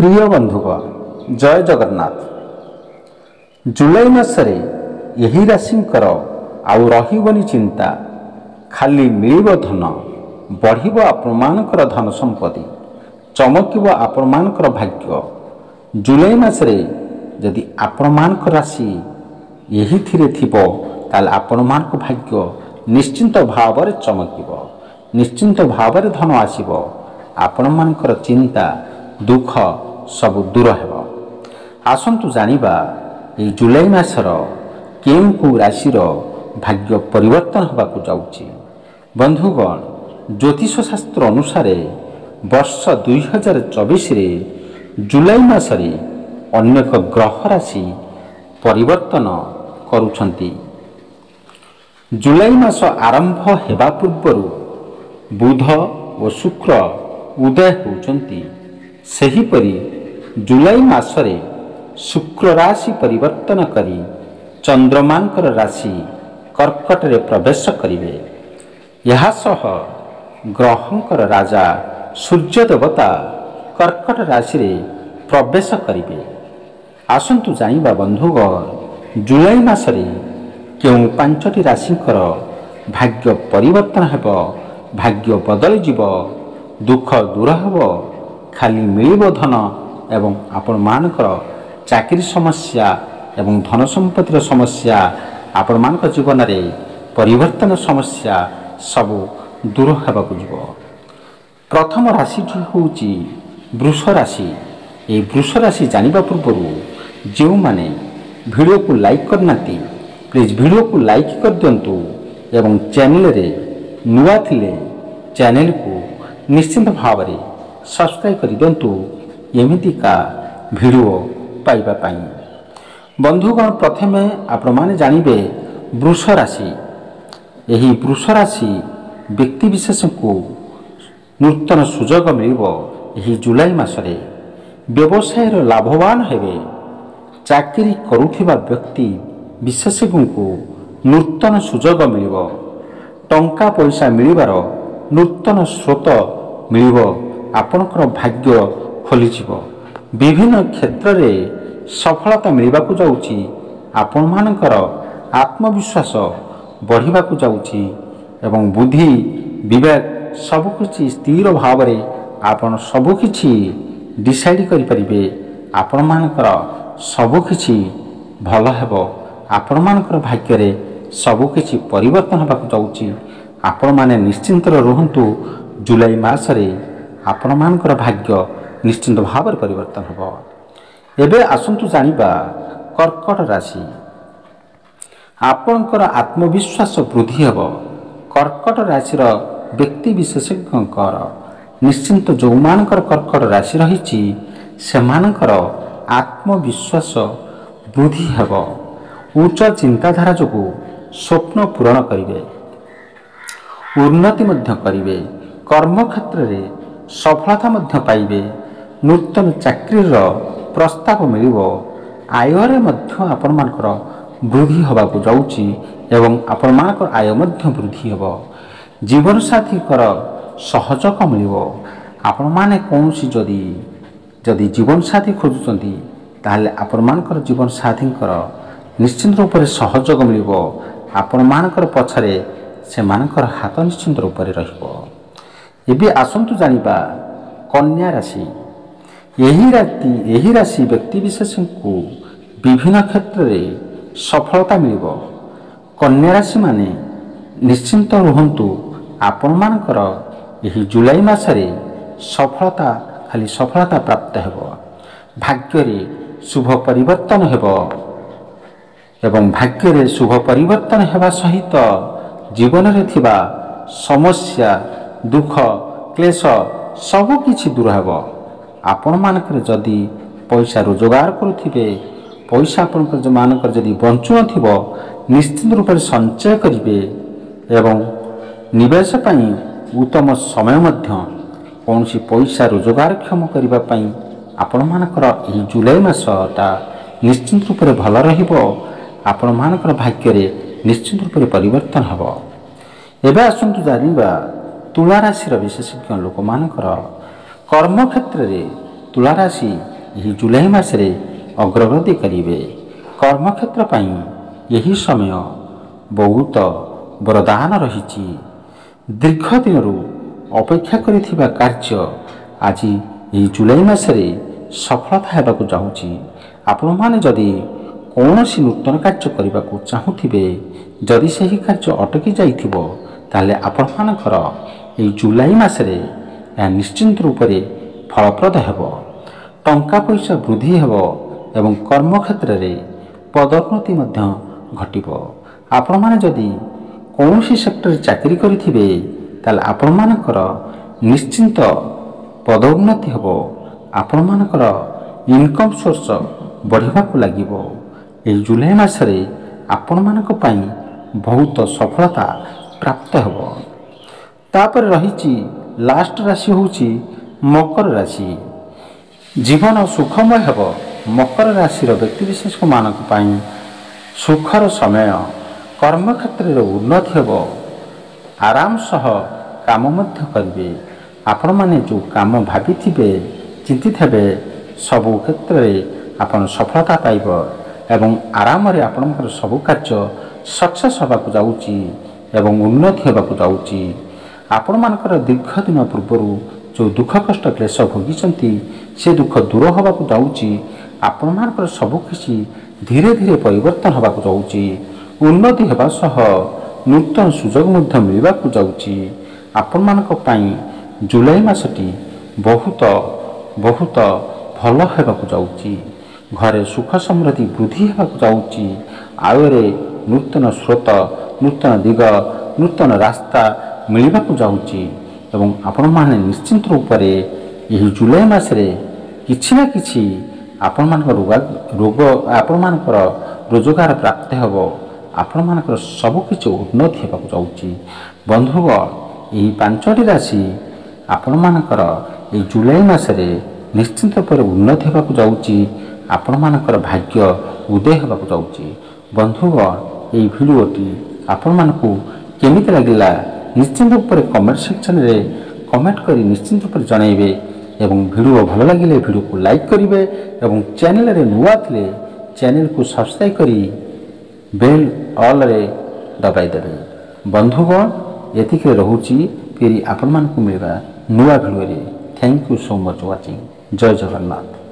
प्रिय बंधुगण जय जगन्नाथ। जुलाई मासरे यही राशिंकर आउ रहिबनी चिंता, खाली मिलिब धन, बढ़िब आपणमानकर धन संपत्ति, चमकिब आपणमानकर भाग्य। जुलाई मासरे यदि आपणमानकर राशि यही थिरे थिबो ताल आपणमानक भाग्य निश्चिंत भावरे चमकिब, निश्चिंत भावरे धन आसिब, आपणमानकर चिंता दुख सब दूर हेब। आसंतु जानिबा ए जुलाई मासर केउं केउं राशिर भाग्य परिवर्तन होबाकु जाउछि। बंधुगण, ज्योतिष शास्त्र अनुसार वर्ष 2024 रे जुलाई मासरे अनेक ग्रह राशि परिवर्तन करुछंती। जुलाई मास आरंभ हेबा पूर्वरु बुध और शुक्र उदय होउछंती। सेहीपरि जुलाई मासरे शुक्र राशि परिवर्तन करी चंद्रमांकर राशि कर्कट रे प्रवेश करिवे। यहा सह ग्रहंकर राजा सूर्य देवता कर्कट राशि रे प्रवेश करिवे। आसंतु जानिबा बंधुगण, जुलाई मासरे केउं पांचटी राशिंकर भाग्य परिवर्तन हेब, भाग्य बदली जीव, दुख दूर हेब, खाली मिलिब धन एवं आपण मानकर चाकरी समस्या एवं धन संपत्तिर समस्या, आपण मानक जीवन रे परिवर्तन समस्या सब दूर हेबाकु जीव। प्रथम राशि होउची वृष राशि। ए वृष राशि जानिबा पूर्वरु जेउ माने वीडियो को लाइक करनाती, प्लीज वीडियो को लाइक कर दियंतु एवं चैनल रे नुआ थिले चैनल को निश्चिंत भाव रे सब्सक्राइब कर दियंतु एमितिका वीडियो पाइबा पाई। बंधुगण, प्रथमे आपण माने जानिबे वृष राशि। एही वृष राशि व्यक्ति विशेष को नूतन सुजोग मिलिबो। एही जुलाई मासरे व्यवसाय लाभवान हेबे। चाकरी करुथिबा व्यक्ति विशेषज्ञ को नूतन सुजोग मिलिबो। टंका पैसा मिलिबार नूतन स्रोत मिलिबो। आपणकर भाग्य खोलिजिब। विभिन्न क्षेत्र रे सफलता मिलिबाकु जाउछि। आपण मानकर आत्मविश्वास बढ़िबाकु जाउछि एवं बुद्धि विवेक सब किछि स्थिर भाव रे आपण सब किछि डिसाइड करि परिबे। आपण मानकर सब किछि भल हेबो। आपण मानकर भाग्य रे सब किछि परिवर्तन होबाकु जाउछि। आपण माने निश्चिंत रहंतु। जुलाई मासरे आपण मानकर भाग्य निश्चिंत भाव रे परिवर्तन हेबो। एबे आसंतु जानिबा कर्कट राशि। आपणकर आत्मविश्वास वृद्धि हेबो। कर्कट राशि व्यक्ति विशेषज्ञकर निश्चिंत जो मानकर कर्कट राशि रहिछि सेमानकर आत्मविश्वास वृद्धि हेबो। उच्च चिंताधारा जोगु स्वप्न पूरण करिवे, उन्नति मध्य करिवे। कर्म क्षेत्र रे सफलता मध्य पाइबे। नूतन चाकरीर प्रस्ताव मिलिबो। आय रे मध्य आपण मानकर वृद्धि होबाकु जाउछि एवं आपण मानकर आय मध्य वृद्धि हेबो। जीवन साथी कर सहयोग मिलिबो। आपण माने कोनसी जदि जीवन साथी खोजुचंती ताले आपण मानकर जीवन साथींकर निश्चिंत रूप से सहयोग मिलिबो। आपण मानकर पछरे से मानकर हाथ निश्चिंत रूप से रहिबो। एबे आसंतु जानिबा कन्या राशि। यही राशि व्यक्ति विशेष को विभिन्न क्षेत्र रे सफलता मिलिबो। कन्या राशि माने निश्चिंत रहंतु। आपण मानकर यही जुलाई मासरे सफलता खाली सफलता प्राप्त हेबो। भाग्य रे शुभ परिवर्तन हेबो एवं भाग्य रे शुभ परिवर्तन हेबा सहित जीवन रे थिबा समस्या दुख क्लेश सब किछि दूर हेबो। आपण मानकर जदि पैसा रोजगार करुथिबे, पैसा आपनकर जो मानकर जदि बंचु नथिबो निश्चित रूप से संचय करिवे एवं निवेश पई उत्तम समय मध्य कौनसी पैसा रोजगार क्षम करिबा पई आपण मानकर एही जुलाई मासटा निश्चित रूप से भल रहिबो। आपण मानकर भाग्य रे निश्चित रूप से परिवर्तन हेबो। एबे आसंतु जानिबा तुला राशि विशेषज्ञ लोक मानकर कर्म क्षेत्र रे तुला राशि ଏହି ଜୁଲାଇ ମାସରେ ଅଗ୍ରଗତି କରିବେ। କର୍ମକ୍ଷେତ୍ର ପାଇଁ ଏହି ସମୟ ବହୁତ ବରଦାନ ରହିଛି। ଦୀର୍ଘ ଦିନରୁ ଅପେକ୍ଷା କରିଥିବା କାର୍ଯ୍ୟ ଆଜି ଏହି ଜୁଲାଇ ମାସରେ ସଫଳତା ହେବାକୁ ଯାଉଛି। ଆପଣମାନେ ଯଦି କୌଣସି ନୂତନ କାର୍ଯ୍ୟ କରିବାକୁ ଚାହୁଁଥିବେ, ଯଦି ସେହି କାର୍ଯ୍ୟ ଅଟକି ଯାଇଥିବ, ତାହେଲେ ଆପଣମାନଙ୍କର ଏହି ଜୁଲାଇ ମାସରେ ଏହା ନିଶ୍ଚିନ୍ତ ରୂପରେ ଫଳପ୍ରଦ ହେବ। ଟଙ୍କା ପଇସା ବୃଦ୍ଧି ହେବ ଏବଂ କର୍ମକ୍ଷେତ୍ରରେ ପଦୋନ୍ନତି ମଧ୍ୟ ଘଟିବ। ଆପଣମାନେ ଯଦି କୌଣସି ସେକ୍ଟରରେ ଚାକିରି କରିଥିବେ, ତାହେଲେ ଆପଣମାନଙ୍କର ନିଶ୍ଚିନ୍ତ ପଦୋନ୍ନତି ହେବ। ଆପଣମାନଙ୍କର ଇନକମ୍ ସୋର୍ସ ବଢ଼ିବାକୁ ଲାଗିବ। ଏହି ଜୁଲାଇ ମାସରେ ଆପଣମାନଙ୍କ ପାଇଁ ବହୁତ ସଫଳତା ପ୍ରାପ୍ତ ହେବ। ତାପରେ ରହିଛି ଲାଷ୍ଟ ରାଶି ହେଉଛି ମକର ରାଶି। ଜୀବନ ସୁଖମୟ ହେବ। ମକର ରାଶିର ବ୍ୟକ୍ତିବିଶେଷମାନଙ୍କ ପାଇଁ ସୁଖର ସମୟ। କର୍ମକ୍ଷେତ୍ରରେ ଉନ୍ନତି ହେବ। ଆରାମ ସହ କାମ ମଧ୍ୟ କରିବେ। ଆପଣମାନେ ଯେଉଁ କାମ ଭାବିଥିବେ, ଚିନ୍ତିଥିବେ, ସବୁ କ୍ଷେତ୍ରରେ ଆପଣ ସଫଳତା ପାଇବ ଏବଂ ଆରାମରେ ଆପଣଙ୍କର ସବୁ କାର୍ଯ୍ୟ ସକ୍ସେସ୍ ହେବାକୁ ଯାଉଛି ଏବଂ ଉନ୍ନତି ହେବାକୁ ଯାଉଛି। ଆପଣମାନଙ୍କର ଦୀର୍ଘ ଦିନ ପୂର୍ବରୁ ଯେଉଁ ଦୁଃଖ କଷ୍ଟ କ୍ଲେଶ ଭୋଗିଛନ୍ତି, ସେ ଦୁଃଖ ଦୂର ହେବାକୁ ଯାଉଛି। ଆପଣମାନଙ୍କର ସବୁକିଛି ଧୀରେ ଧୀରେ ପରିବର୍ତ୍ତନ ହେବାକୁ ଯାଉଛି। ଉନ୍ନତି ହେବା ସହ ନୂତନ ସୁଯୋଗ ମଧ୍ୟ ମିଳିବାକୁ ଯାଉଛି। ଆପଣମାନଙ୍କ ପାଇଁ ଜୁଲାଇ ମାସଟି ବହୁତ ଭଲ ହେବାକୁ ଯାଉଛି। ଘରେ ସୁଖ ସମୃଦ୍ଧି ବୃଦ୍ଧି ହେବାକୁ ଯାଉଛି। ଆୟରେ ନୂତନ ସ୍ରୋତ, ନୂତନ ଦିଗ, ନୂତନ ରାସ୍ତା ମିଳିବାକୁ ଯାଉଛି ଏବଂ ଆପଣମାନେ ନିଶ୍ଚିନ୍ତ ରୂପରେ ଏହି ଜୁଲାଇ ମାସରେ କିଛି ନା କିଛି ଆପଣମାନଙ୍କର ରୋଜଗାର ପ୍ରାପ୍ତ ହେବ। ଆପଣମାନଙ୍କର ସବୁକିଛି ଉନ୍ନତି ହେବାକୁ ଯାଉଛି। ବନ୍ଧୁଗଣ, ଏହି 5ଟି ରାଶି ଆପଣମାନଙ୍କର ଏହି ଜୁଲାଇ ମାସରେ ନିଶ୍ଚିନ୍ତ ରୂପରେ ଉନ୍ନତି ହେବାକୁ ଯାଉଛି। ଆପଣମାନଙ୍କର ଭାଗ୍ୟ ଉଦୟ ହେବାକୁ ଯାଉଛି। ବନ୍ଧୁଗଣ, ଏହି ଭିଡ଼ିଓଟି ଆପଣମାନଙ୍କୁ କେମିତି ଲାଗିଲା ନିଶ୍ଚିନ୍ତ ରୂପରେ କମେଣ୍ଟ ସେକ୍ସନରେ କମେଣ୍ଟ କରି ନିଶ୍ଚିନ୍ତ ରୂପରେ ଜଣାଇବେ ଏବଂ ଭିଡ଼ିଓ ଭଲ ଲାଗିଲେ ଭିଡ଼ିଓକୁ ଲାଇକ୍ କରିବେ ଏବଂ ଚ୍ୟାନେଲରେ ନୂଆ ଥିଲେ ଚ୍ୟାନେଲକୁ ସବସ୍କ୍ରାଇବ୍ କରି ବେଲ୍ ଅଲ୍ରେ ଦବାଇ ଦେବେ। ବନ୍ଧୁଗଣ, ଏତିକିରେ ରହୁଛି। ଫେରି ଆପଣମାନଙ୍କୁ ମିଳିବା ନୂଆ ଭିଡ଼ିଓରେ। Thank you so much watching. ଜୟ ଜଗନ୍ନାଥ।